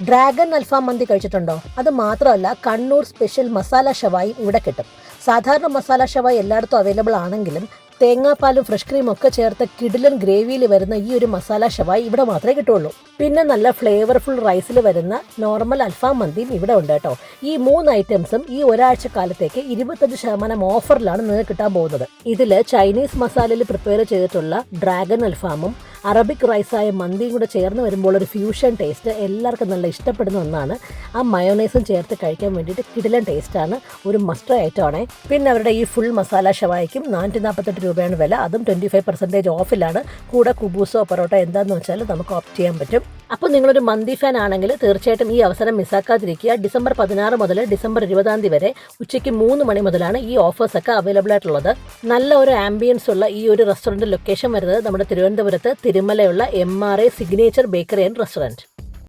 Dragon അൽഫാം മന്തി കഴിച്ചിട്ടുണ്ടോ? അത് മാത്രമല്ല, കണ്ണൂർ സ്പെഷ്യൽ മസാല ഷവായി ഇവിടെ കിട്ടും. സാധാരണ മസാല ഷവായി എല്ലായിടത്തും അവൈലബിൾ ആണെങ്കിലും തേങ്ങാപ്പാലും ഫ്രഷ് ക്രീമും ഒക്കെ ചേർത്ത് കിടിലൻ ഗ്രേവിയിൽ വരുന്ന ഈ ഒരു മസാല ഷവായി ഇവിടെ മാത്രമേ കിട്ടുള്ളൂ. പിന്നെ നല്ല ഫ്ലേവർഫുൾ റൈസിൽ വരുന്ന നോർമൽ അൽഫാം മന്തിയും ഇവിടെ ഉണ്ട് കേട്ടോ. ഈ 3 ഐറ്റംസും ഈ ഒരാഴ്ച കാലത്തേക്ക് 25% ഓഫറിലാണ് നിങ്ങൾക്ക് കിട്ടാൻ പോകുന്നത്. ഇതിൽ ചൈനീസ് മസാലയിൽ പ്രിപ്പയർ ചെയ്തിട്ടുള്ള ഡ്രാഗൺ അൽഫാമും അറബിക് റൈസായ മന്തിയും കൂടെ ചേർന്ന് വരുമ്പോൾ ഒരു ഫ്യൂഷൻ ടേസ്റ്റ് എല്ലാവർക്കും നല്ല ഇഷ്ടപ്പെടുന്ന ഒന്നാണ്. ആ മയോണൈസും ചേർത്ത് കഴിക്കാൻ വേണ്ടിയിട്ട് കിടിലൻ ടേസ്റ്റാണ്. ഒരു മസ്റ്റ് ഐറ്റം ആണ്. പിന്നെ അവരുടെ ഈ ഫുൾ മസാല ഷവായിക്കും 448 രൂപയാണ് വില. അതും 25% ഓഫിലാണ്. കൂടെ കുബൂസോ പൊറോട്ട എന്താണെന്ന് വെച്ചാൽ നമുക്ക് ഓപ്റ്റ് ചെയ്യാൻ പറ്റും. അപ്പോൾ നിങ്ങളൊരു മന്തി ഫാൻ ആണെങ്കിൽ തീർച്ചയായിട്ടും ഈ അവസരം മിസ്സാക്കാതിരിക്കുക. ഡിസംബർ 16 മുതൽ ഡിസംബർ 20 വരെ ഉച്ചയ്ക്ക് 3 മണി മുതലാണ് ഈ ഓഫേഴ്സൊക്കെ അവൈലബിൾ ആയിട്ടുള്ളത്. നല്ല ഒരു ആംബിയൻസ് ഉള്ള ഈ ഒരു റെസ്റ്റോറൻറ്റ് ലൊക്കേഷൻ വരുന്നത് നമ്മുടെ തിരുവനന്തപുരത്ത് തിരുമലയുള്ള MRA signature bakery and restaurant.